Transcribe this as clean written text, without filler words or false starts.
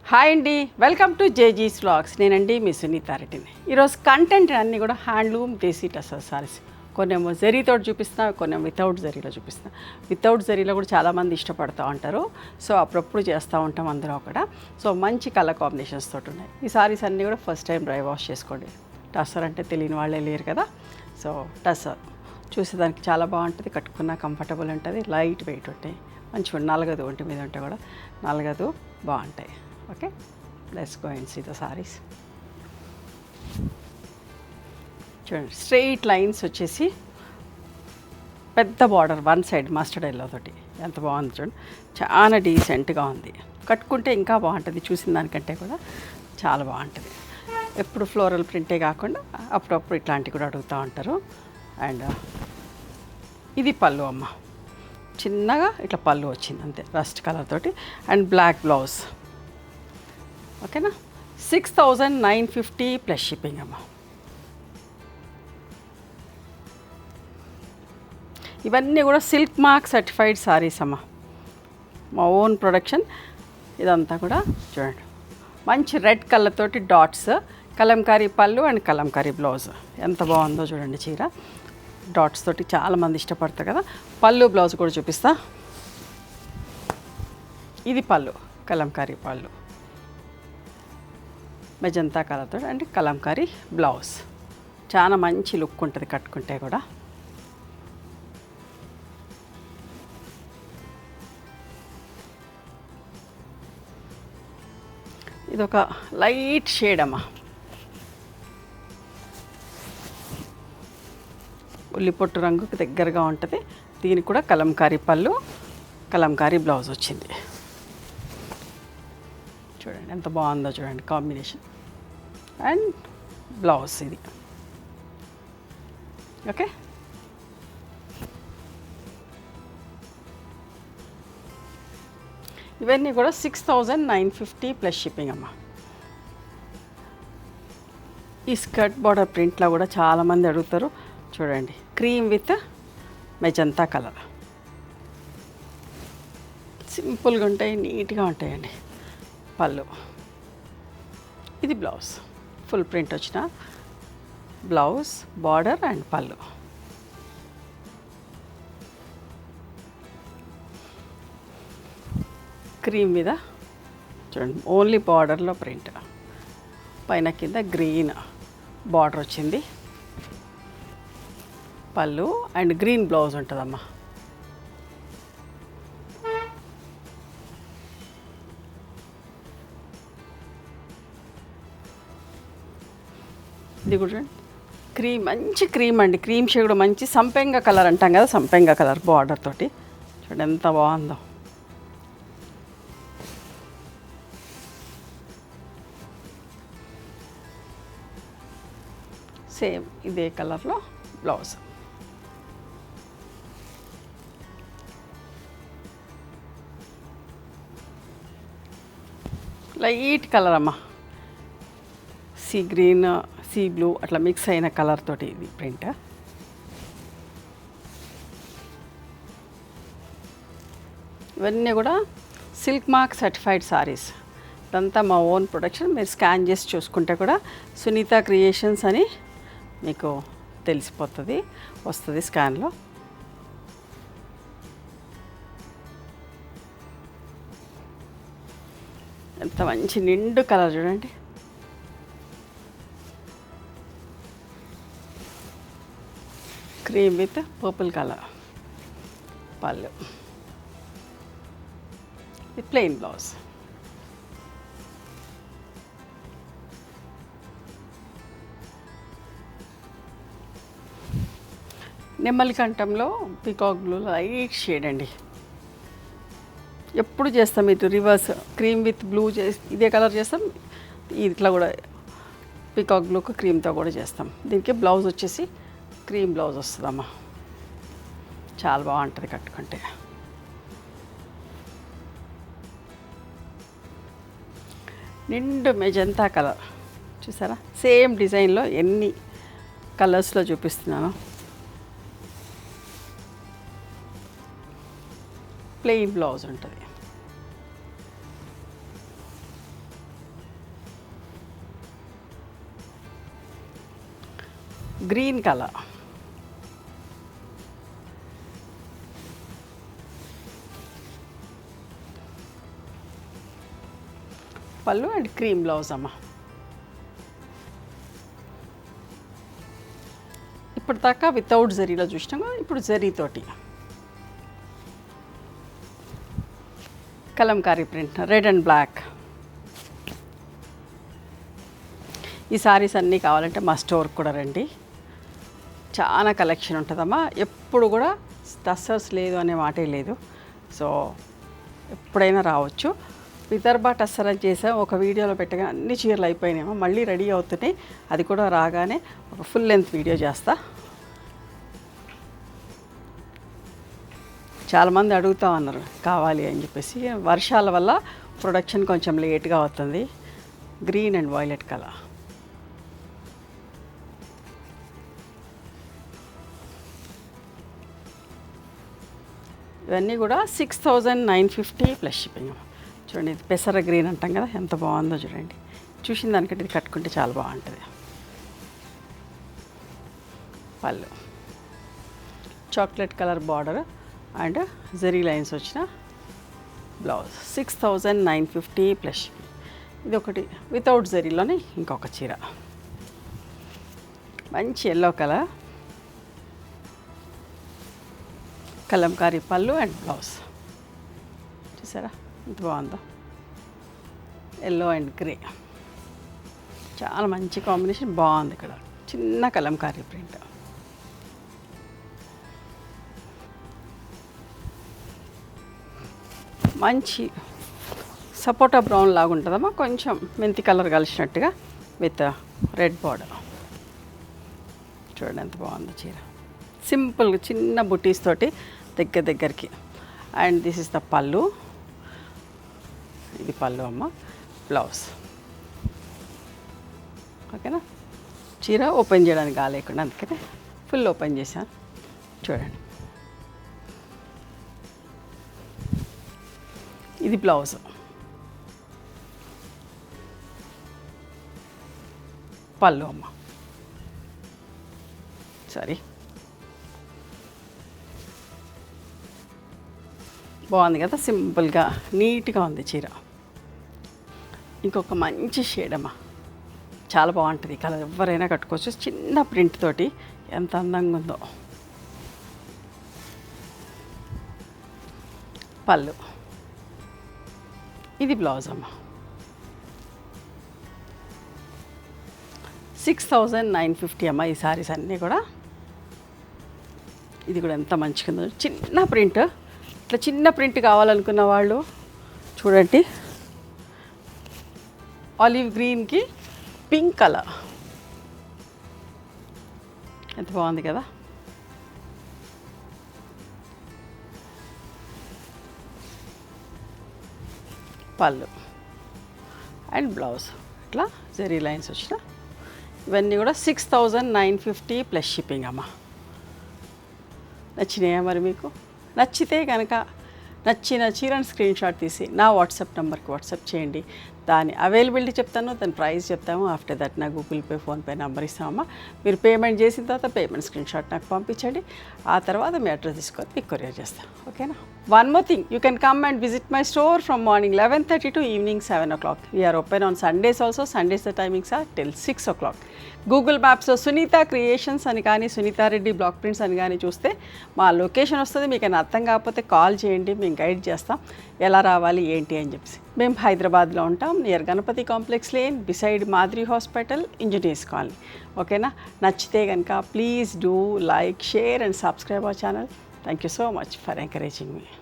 Hi అండి, welcome to జేజీస్ vlogs. నేనండి మీ సునీతారెడ్డిని. ఈరోజు కంటెంట్ అన్నీ కూడా హ్యాండ్లూమ్ దేశీ టసర్ సారీస్. కొన్నేమో జరీతో చూపిస్తున్నా, కొన్నేమో వితౌట్ జరీలో చూపిస్తున్నా. వితౌట్ జరీలో కూడా చాలామంది ఇష్టపడుతూ ఉంటారు. సో అప్పుడప్పుడు చేస్తూ ఉంటాం అందరూ కూడా. సో మంచి కలర్ కాంబినేషన్స్ తోటి ఉన్నాయి ఈ సారీస్ అన్నీ కూడా. ఫస్ట్ టైం డ్రై వాష్ చేసుకోండి. టసర్ అంటే తెలియని వాళ్ళే లేరు కదా. సో టసర్ చూసేదానికి చాలా బాగుంటుంది, కట్టుకున్న కంఫర్టబుల్ ఉంటుంది, లైట్ వెయిట్ ఉంటాయి, మంచిగా నలగదు, ఒంటి మీద ఉంటే కూడా నలగదు, బాగుంటాయి. Okay, let's go and see the saris. చూడండి, స్ట్రెయిట్ లైన్స్ వచ్చేసి పెద్ద border one side mustard yellow తోటి ఎంత బాగుంది చూడండి. చాలా డీసెంట్గా ఉంది, కట్టుకుంటే ఇంకా బాగుంటుంది, చూసిన దానికంటే కూడా చాలా బాగుంటుంది. ఎప్పుడు ఫ్లోరల్ ప్రింటే కాకుండా అప్పుడప్పుడు ఇట్లాంటివి కూడా అడుగుతూ ఉంటారు. అండ్ ఇది పళ్ళు అమ్మ, చిన్నగా ఇట్లా పళ్ళు వచ్చింది అంతే, రస్ట్ కలర్ తోటి అండ్ బ్లాక్ బ్లౌజ్. ఓకేనా, 6,950 ప్లస్ షిప్పింగ్ అమ్మ. ఇవన్నీ కూడా సిల్క్ మార్క్ సర్టిఫైడ్ సారీస్ అమ్మ, మా ఓన్ ప్రొడక్షన్. ఇదంతా కూడా చూడండి, మంచి రెడ్ కలర్ తోటి డాట్స్, కలంకారీ పళ్ళు అండ్ కలంకారీ బ్లౌజ్. ఎంత బాగుందో చూడండి చీర, డాట్స్ తోటి చాలామంది ఇష్టపడతారు కదా. పళ్ళు బ్లౌజ్ కూడా చూపిస్తా. ఇది పళ్ళు, కలంకారీ పళ్ళు, మెజంతా కలర్తో అండ్ కలంకారీ బ్లౌజ్. చాలా మంచి లుక్ ఉంటుంది కట్టుకుంటే కూడా. ఇదొక లైట్ షేడ్ అమ్మా, ఉల్లిపొట్టు రంగుకి దగ్గరగా ఉంటుంది. దీనికి కూడా కలంకారీ పళ్ళు, కలంకారీ బ్లౌజ్ వచ్చింది. చూడండి ఎంత బాగుందో చూడండి కాంబినేషన్ అండ్ బ్లౌజ్ ఇది. ఓకే, ఇవన్నీ కూడా 6,950 ప్లస్ షిప్పింగ్ అమ్మ. ఈ స్కర్ట్ బార్డర్ ప్రింట్లో కూడా చాలామంది అడుగుతారు. చూడండి, క్రీమ్ విత్ మెజంతా కలర్, సింపుల్గా ఉంటాయి, నీట్గా ఉంటాయండి. పళ్ళు, ఇది బ్లౌజ్, ఫుల్ ప్రింట్ వచ్చిన బ్లౌజ్, బార్డర్ అండ్ పళ్ళు. క్రీమ్ మీద చూడండి, ఓన్లీ బార్డర్లో ప్రింట్, పైన కింద గ్రీన్ బార్డర్ వచ్చింది. పళ్ళు అండ్ గ్రీన్ బ్లౌజ్ ఉంటుందమ్మా. ఇది కూడా క్రీమ్, మంచి క్రీమ్ అండి, క్రీమ్ షేడ్ కూడా మంచి సంపెంగ కలర్ అంటాం కదా, సంపెంగ కలర్ బార్డర్ తోటి. చూడండి ఎంత బాగుందో. సేమ్ ఇదే కలర్లో బ్లౌజ్. లైట్ కలర్ అమ్మ, సీ గ్రీన్, సీ బ్లూ అట్లా మిక్స్ అయిన కలర్ తోటి ఇది ప్రింట్. ఇవన్నీ కూడా సిల్క్ మార్క్ సర్టిఫైడ్ సారీస్. ఇదంతా మా ఓన్ ప్రొడక్షన్. మీరు స్కాన్ చేసి చూసుకుంటే కూడా సునీత క్రియేషన్స్ అని మీకు తెలిసిపోతుంది, వస్తుంది స్కాన్లో. ఎంత మంచి నిండు కలర్ చూడండి. క్రీమ్ విత్ పర్పుల్ కలర్ పళ్ళు, ఇది ప్లెయిన్ బ్లౌజ్. నెమ్మలి కంఠంలో పీకాక్ బ్లూ లైట్ షేడ్ అండి. ఎప్పుడు చేస్తాం ఇటు రివర్స్, క్రీమ్ విత్ బ్లూ చేసి ఇదే కలర్ చేస్తాం, ఇట్లా కూడా పీకాక్ బ్లూకు క్రీమ్తో కూడా చేస్తాం. దీనికి బ్లౌజ్ వచ్చేసి క్రీమ్ బ్లౌజ్ వస్తుందమ్మా, చాలా బాగుంటుంది కట్టుకుంటే. నిండు మెజంతా కలర్ చూసారా, సేమ్ డిజైన్లో ఎన్ని కలర్స్లో చూపిస్తున్నాను. ప్లెయిన్ బ్లౌజ్ ఉంటుంది. గ్రీన్ కలర్, పళ్ళు అండ్ క్రీమ్ బ్లౌజ్ అమ్మ. ఇప్పుడు దాకా వితౌట్ జరీలో చూసినాం కదా, ఇప్పుడు జరీతోటి Kalamkari print, red and black. ఈ సారీస్ అన్నీ కావాలంటే మా స్టోర్కి కూడా రండి, చాలా కలెక్షన్ ఉంటుందమ్మా. ఎప్పుడు కూడా టస్సర్స్ లేదు అనే మాటే లేదు, సో ఎప్పుడైనా రావచ్చు. విదర్భ టస్సర్ అని చేసాం, ఒక వీడియోలో పెట్టగా అన్ని చీరలు అయిపోయినాయేమో, మళ్ళీ రెడీ అవుతున్నాయి. అది కూడా రాగానే ఒక ఫుల్ లెంత్ వీడియో చేస్తా. చాలామంది అడుగుతా ఉన్నారు కావాలి అని చెప్పేసి. వర్షాల వల్ల ప్రొడక్షన్ కొంచెం లేట్గా అవుతుంది. గ్రీన్ అండ్ వైలెట్ కలర్, ఇవన్నీ కూడా 6,950 ప్లస్ షిప్పింగ్. చూడండి, ఇది పెసర గ్రీన్ అంటాం కదా, ఎంత బాగుందో చూడండి. చూసిన దానికంటే ఇది కట్టుకుంటే చాలా బాగుంటుంది. పళ్ళు chocolate colour border and zari lines వచ్చిన బ్లౌజ్. 6,950 plus shipping. ఇది ఒకటి వితౌట్ జరీలోనే ఇంకొక చీర, మంచి ఎల్లో కలర్, కలంకారీ పళ్ళు అండ్ బ్లౌజ్. చూసారా ఎంత బాగుందో, ఎల్లో అండ్ గ్రే, చాలా మంచి కాంబినేషన్, బాగుంది. ఇక్కడ చిన్న కలంకారీ ప్రింట్, మంచి సపోటా బ్రౌన్ లాగా ఉంటుందమ్మా, కొంచెం మెంతి కలర్ కలిసినట్టుగా విత్ రెడ్ బార్డర్. చూడండి ఎంత బాగుందో చీర, సింపుల్ చిన్న బుటీస్ తోటి దగ్గరికి. అండ్ దిస్ ఇస్ ద పళ్ళు, ఇది పళ్ళు అమ్మ, బ్లౌజ్. ఓకేనా, చీర ఓపెన్ చేయడానికి కాలేకుండా అందుకనే ఫుల్ ఓపెన్ చేశాను. చూడండి, ఇది బ్లౌజ్, పళ్ళు అమ్మ. సారీ, బాగుంది కదా, సింపుల్గా నీట్గా ఉంది చీర. ఇంకొక మంచి షేడ్ అమ్మా, చాలా బాగుంటుంది కలర్, ఎవరైనా కట్టుకోవచ్చు. చిన్న ప్రింట్ తోటి ఎంత అందంగా ఉందో. పళ్ళు, ఇది బ్లౌజ్ అమ్మ. 6,950 అమ్మ ఈ సారీస్ అన్నీ కూడా. ఇది కూడా ఎంత మంచిగా ఉందో, చిన్న ప్రింట్. ఇట్లా చిన్న ప్రింట్ కావాలనుకున్న వాళ్ళు చూడండి, ఆలివ్ గ్రీన్కి పింక్ కలర్, ఎంత బాగుంది కదా. పళ్ళు అండ్ బ్లౌజ్ ఇట్లా జరీ లైన్స్ వచ్చిన. ఇవన్నీ కూడా 6,950 ప్లస్ షిప్పింగ్ అమ్మ. నచ్చినాయా మరి మీకు? నచ్చితే కనుక నచ్చిన చీరను స్క్రీన్ షాట్ తీసి నా వాట్సాప్ నెంబర్కి వాట్సాప్ చేయండి. దాని అవైలబిలిటీ చెప్తాను, దాని ప్రైస్ చెప్తాము. ఆఫ్టర్ దట్ నా గూగుల్ పే, ఫోన్పే నెంబర్ ఇస్తామమ్మా. మీరు పేమెంట్ చేసిన తర్వాత పేమెంట్ స్క్రీన్ షాట్ నాకు పంపించండి. ఆ తర్వాత మీ అడ్రస్ తీసుకొని మీకు కొరియర్ చేస్తాను. ఓకేనా? One more thing, you can come and visit my store from morning 11:30 to evening 7 o'clock. We are open on Sundays also. Sundays the timings are till 6 o'clock. Google మ్యాప్స్లో Sunitha creations అని కానీ Sunitha Reddy block prints అని కానీ చూస్తే మా location వస్తుంది. మీకు ఏమైనా అర్థం కాకపోతే కాల్ చేయండి, మేము గైడ్ చేస్తాం ఎలా రావాలి ఏంటి అని చెప్పి. మేము హైదరాబాద్లో ఉంటాం, near Ganapati complex lane, beside మాదిరి హాస్పిటల్, ఇంజనీర్స్ కాలనీ. ఓకేనా? నచ్చితే కనుక please do like, share and subscribe our channel. Thank you so much for encouraging me.